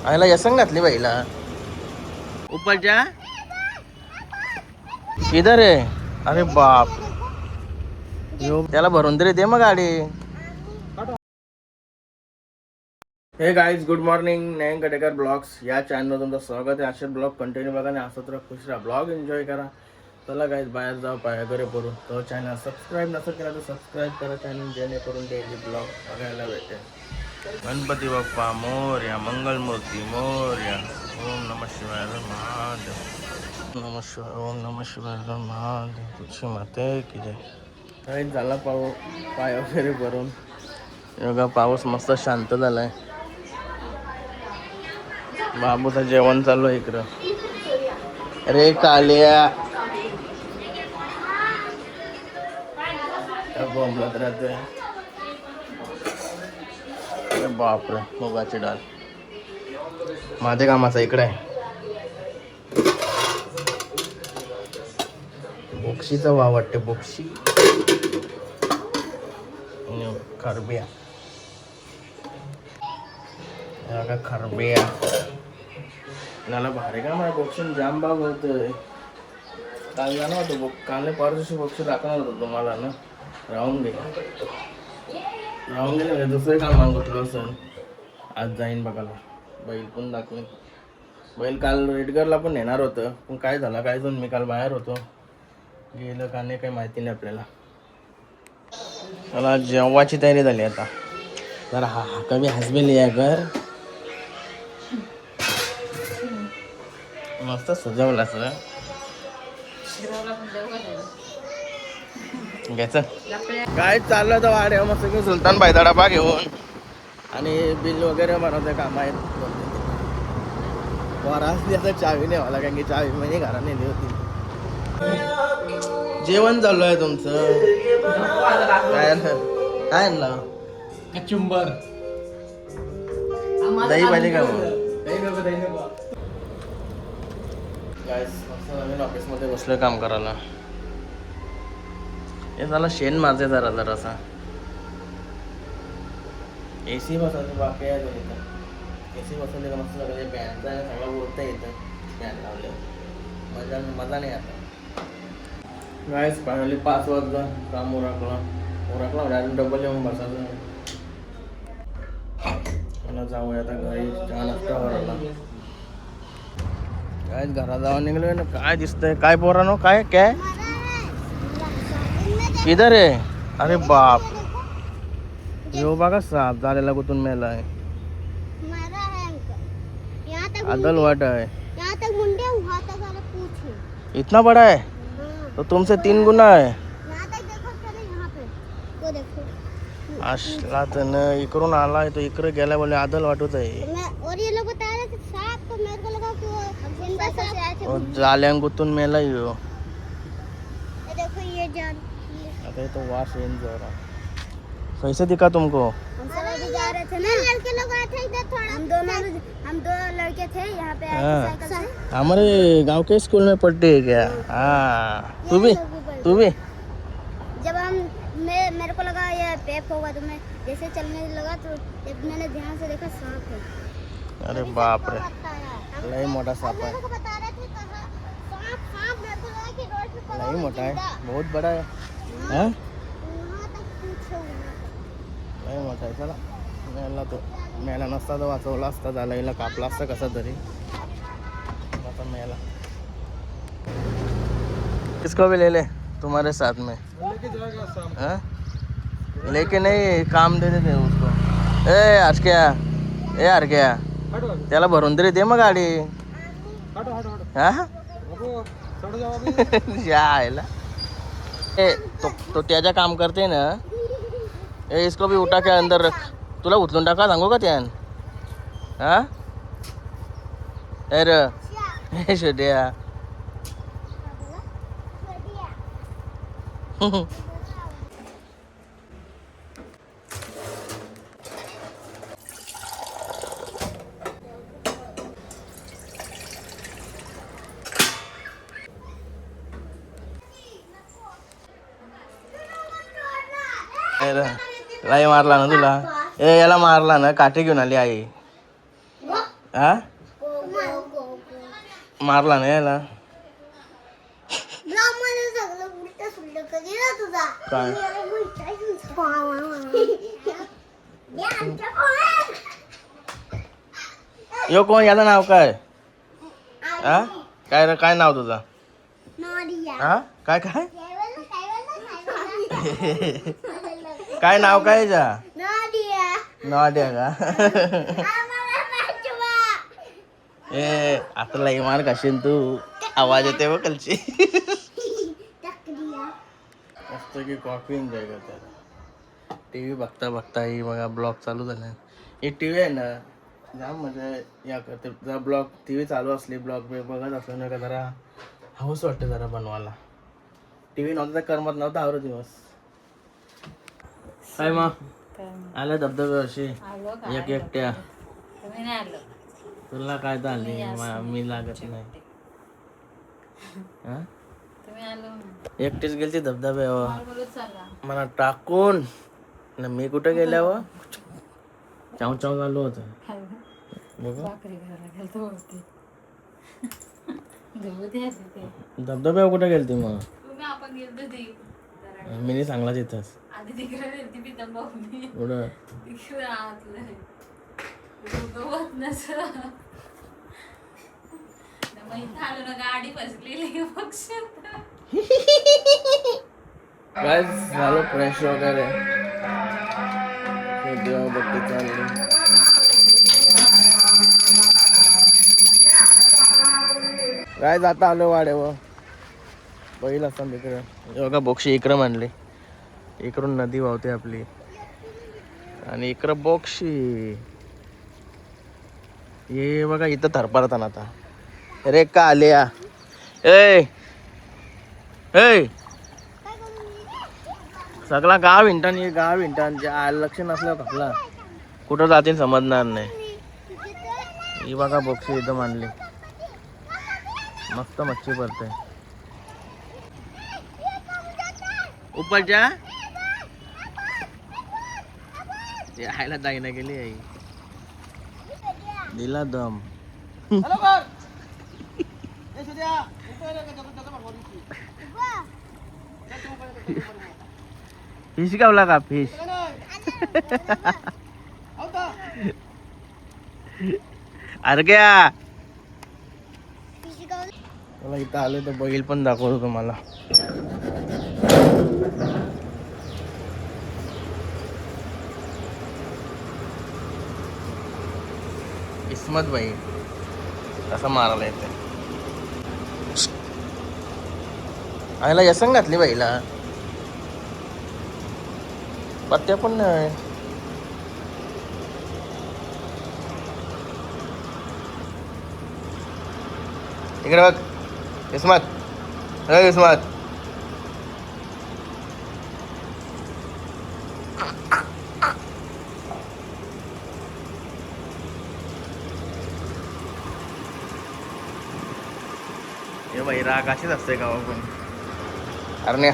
आईला यसंग घातली बाईला. ऊपर जा. किधर है? अरे बाप. यो त्याला भरून तरी दे मग गाडी. हे गाईज, गुड मॉर्निंग. नयन कटेकर ब्लॉग्स या चॅनलवर तुमचं स्वागत आहे. असे ब्लॉग कंटिन्यू बघा आणि असं तर खुश राहा, ब्लॉग एन्जॉय करा. चला गाईज, बाहेर जाऊ पायाकडे करू. तो चॅनल सबस्क्राईब नसेल केला तर सबस्क्राईब करा चॅनल, जेणेकरून डेली ब्लॉग बघायला भेटेल. गणपती बाप्पा मोरया, मंगलमूर्ती मोरया. ओम नमः शिवाय महादेव. नमः शिवाय. ओम नमः शिवाय महादेव. तुझी माते की जय. काहीच झाला पाय वगैरे भरून. बघा पाऊस मस्त शांत झालाय. बाबूचं जेवण चालू आहे इकडं. अरे कालिया बोंबलत राहतोय. अरे बापरे, मुगाची डाळ माझ्या कामाचा इकडे आहे. बोक्षीचा वाव वाटते, बोक्षी. खरबिया खरबिया मला भारी का माझ्या बोक्षीन जाम भाग होतोय. काल जाणार होतो कालने परदेशी बोक्षी दाखवणार होतो तुम्हाला ना. राहून गेले दुसरे काम मागवतो असं. आज जाईन बघायला. बैल पण दाखवेन. बैल काल रेडगरला पण नेणार होतं, पण काय झालं काय जाऊन मी काल बाहेर होतो. गेलं का नाही काही माहिती नाही आपल्याला. मला जेवायची तयारी झाली आता. जरा हा कमी हसबेल या घर मस्त सजवलं असं घ्यायचं. काय चाललं तर वाड्या मस्त की सुलतान बायदा डबा घेऊन आणि बिल वगैरे बनवते काम आहेत. वरासली आता चावी नाही मला, कारण की चावी म्हणजे घरात नेली होती. जेवण चालू आहे तुमचं. काय आणलं? कचुंबर. दही पाहिजे का मग? नवीन ऑफिसमध्ये बसलं काम करायला. हे झालं शेण माझे जरा जरासा. AC बसवते बाकी आहे तो इथं. AC बसवले का मस्त सगळं बॅनचा सगळं बोलता येतं. बॅन लावले मजा नाही आता. गायस फायनली 5 वाजता काम उरकला डायरेक्ट डबल येऊन बसायचं. मला जाऊया आता घरी. चहा नाश्ता करायला. काय घरात जाऊन निघलोय ना. काय दिसतंय काय पोरानो? काय काय किधर आहे? अरे बाप. यो बघा साप झालेला कुठून मेलाय. अदल वाट है. इतना बड़ा है तो तुमसे 3 गुना है. असला तर न इकडून आला तो इकडे गेला बोले आदल वाटत आहे. जाल्यां गुतून मेला यो. आता तो वास येईन जरा. कैसे दिखा तुमको? हम जा रहे थे ना, लड़के लोग आए थे इधर थोड़ा. हम दो लड़के थे यहाँ पे आए थे साइकिल से. हमारे गांव के स्कूल में पढ़ते है क्या? हाँ. तू भी जब मेरे को लगा ये पेप होगा, तो मैं जैसे चलने लगा तो मैंने ध्यान से देखा सांप है. अरे बाप रे, लई मोठा साप है. लई मोठा है, बहुत बड़ा है. हाँ लई मोठा आहे. चला मेला नसता तर वाचवला असता. झाला हिला कापला असता कसा तरी. आता मेला. किसको भी ले ले तुम्हारे साथ में. हाँ लेके नहीं काम दे देते उसको. यार क्या त्याला भरून तरी दे मग गाडी. यायला तो त्याच्या काम करते ना. इसको भी उठा के अंदर रख. तुला उचलून टाका सांगू का त्यान? हा अरे शेट्या. लाई मारला ना तुला. याला मारला ना. काठी घेऊन आली आई. हा मारला नाही याला काय यो कोण याचं नाव काय हा काय रे काय नाव तुझं हा काय काय काय नाव काय जा नाड्या का ए आता लई मार खाशील तू आवाज येते बघ कलची मस्त की कॉफी एन्जॉय करतात टी व्ही बघता बघता ही बघा ब्लॉग चालू झाला एक टी व्ही आहे ना जाम म्हणजे या करते जरा ब्लॉग टी व्ही चालू असली ब्लॉग बघत असलो ना का जरा हौस वाटते जरा बनवायला टी व्ही नव्हता तर करमत नव्हता आवरो दिवस काय मग आलं धबधब्यावर्षी एक एकट्या तुला काय तर आली मी लागत नाही हा एकटीच गेलती धबधब्यावर मला टाकून ना मी कुठं गेल्यावर चाव चाव चालू होत धबधब्यावर कुठे गेलती मग मी सांगला तिथंच कुठं काय झालं फ्रेश वगैरे देवाबत्ती चालली काय जाता आलो वाड्यावर बैल असताना तिकडे बघा बोक्षी इकडं मांडली इकडून नदी वाहते आपली आणि इकडं बोक्षी ये बघा इथं थरपारताना आता रे का आले या ए सगळा गाव हिंटान ये गाव हिंटान जे लक्ष नसलं आपला कुठं जातील समजणार नाही ही बघा बोक्षी इथं मांडली मस्त मच्छी पडते उपरच्या आयला दाईना गेली आई दिला दम फिश गावला का फिश अरे क्या मला इथं आले तर बैल पण दाखवतो तुम्हाला किस्मत बाई असं मारायला येते आईला यसंग घातली बाईला पत्त्या पण नाही इकडे बघ किस्मत अरे किस्मत हे बाई राग अशीच असते गावा पण अरण्या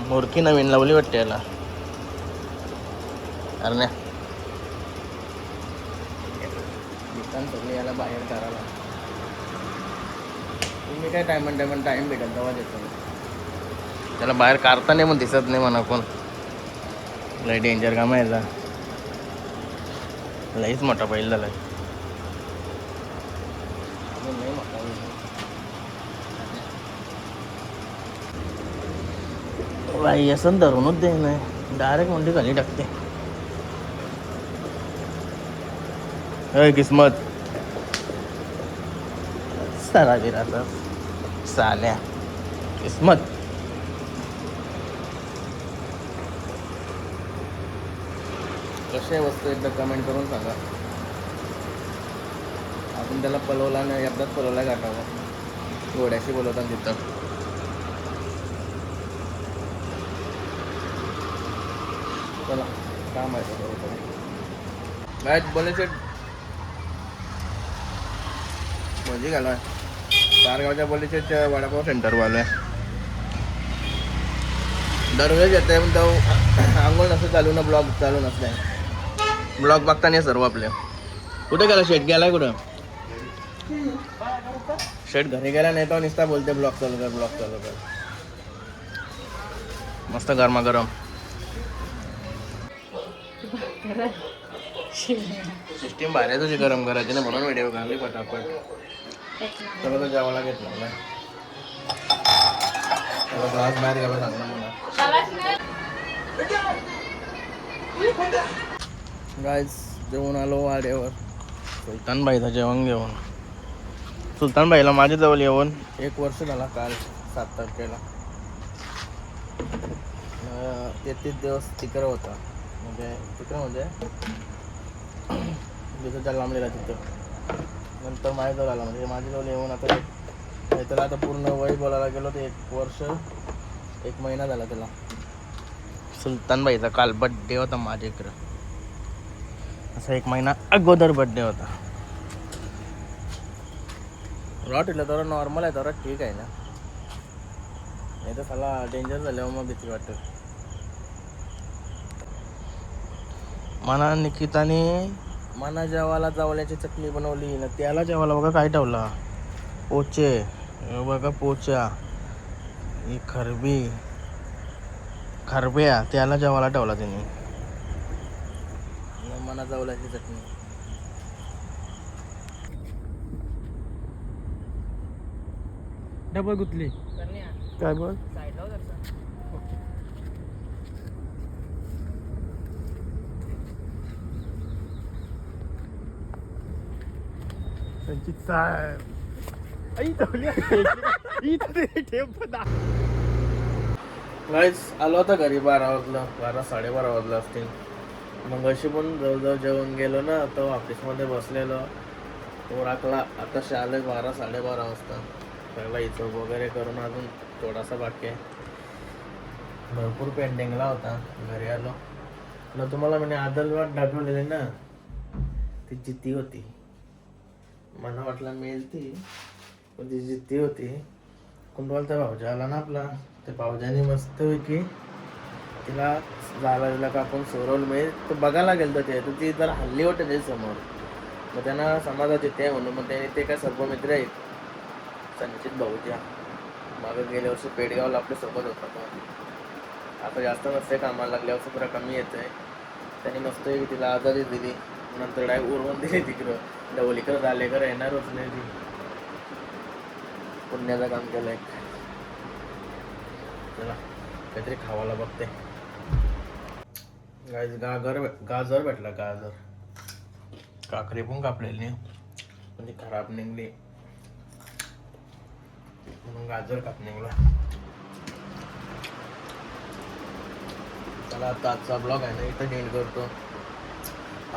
मोरकी नवीन लावली वाटते याला अरण्या सगळे याला बाहेर करायला तुम्ही काय टाइम भेटेल तेव्हा देतो त्याला बाहेर काढता नाही पण दिसत नाही म्हणा कोण लय डेंजर काम आहे याला लईच मोठा बैल झाला बाई असं धरूनच दे नाही डायरेक्ट म्हणजे खाली टाकते अय किस्मत सारा विराचा साल्या किस्मत कशा वस्तू एकदा कमेंट करून सांगा आपण त्याला पलवला नाही एकदाच पलवला गाठावा घोड्याशी बोलवतात तिथं चला काम आहे काय बोलायचे भजी घालवाय पारगावच्या बोलीचे वडापाव सेंटरवाला आहे दरवेळेस येते पण तो आंघोळ नसतं चालू ना ब्लॉग चालू नसते ब्लॉग बघताना सर्व आपले कुठे गेला शेट गेलाय कुठं शेट घरी गेला नाही तो नुसता बोलते ब्लॉग चालू कर मस्त गरमागरम सिस्टीम बाहेर तुझी गरम करायची ना म्हणून व्हिडिओ काढली पटापट सगळं तर जेवायला घेतलं ना ग्लास बाहेर घ्यायला सांगलं मला गाईज जेवण आलो वाड्यावर सुलतानबाईचं जेवण घेऊन सुलतानबाईला माझ्याजवळ येऊन 1 वर्ष झाला काल 7 तारखेला 33 दिवस तिकडं होता म्हणजे जिथं त्या लांबलेला तिथं नंतर माझ्याजवळ आला म्हणजे माझ्याजवळ येऊन आता त्याला आता पूर्ण वय बोलायला गेलो तर 1 वर्ष 1 महिना झाला त्याला सुलतानबाईचा काल बड्डे होता माझ्या इकडं असा 1 महिना अगोदर बड्डे होता रॉट इथलं तर नॉर्मल आहे तर ठीक आहे ना नाही तर त्याला डेंजर झाल्यावर मग भीती वाटत मना निकिताने मना जेवायला जावल्याची चटणी बनवली ना त्याला जेवायला बघा काय ठेवला पोचे बघा पोचा ही खरब्या त्याला जेवायला ठेवला त्याने मना जावल्याची चटणी डबल गुतली काय बोल गाईस आलो होता घरी 12 वाजला 12-12:30 वाजला असतील मग अशी पण जवळजवळ जेवण गेलो ना तो ऑफिसमध्ये बसलेलो तो राखला आता आले 12-12:30 वाजता सगळा हिशोब वगैरे करून अजून थोडासा बाकी आहे भरपूर पेंडिंगला होता घरी आलो न तुम्हाला म्हणजे आदलवाट दाखवलेली ना ती जिद्दी होती मला वाटलं मिळेल ती पण ती जिद्दी होती कुंडवालचा भावजा आला ना आपला त्या भावजाने मस्तपैकी तिला झाला का आपण सोरवलं मिळेल तर बघायला गेलं तर ती जरा हल्ली वाटत त्याच्या समोर मग त्यांना समाजात येते म्हणून मग त्याने ते काय सर्व मित्र आहेत संचित भाऊच्या मागं गेल्या वर्षी पेडगावला आपल्या सोबत होता तो आता जास्त नसते कामाला लागल्यावर पुरा कमी येत आहे त्यांनी मस्त तिला आजारी दिली नंतर डायरेक्ट उरवून दिली तिकडं डवलीकर झालेकर येणारच नाही ती पुण्याचं काम केलं एक चला काहीतरी खावायला बघते गाजर भेटला गाजर काकडी पण कापलेली नाही पण ती खराब निघली म्हणून गाजर काप निघला चला आता आजचा ब्लॉग आहे ना इथं एंड करतो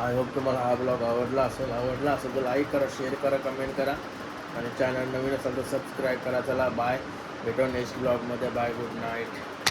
आय होप तुम्हाला हा ब्लॉग आवडला असेल तर लाईक करा शेअर करा कमेंट करा आणि चॅनल नवीन असेल तर सबस्क्राईब करा चला बाय भेटू नेक्स्ट ब्लॉगमध्ये बाय गुड नाईट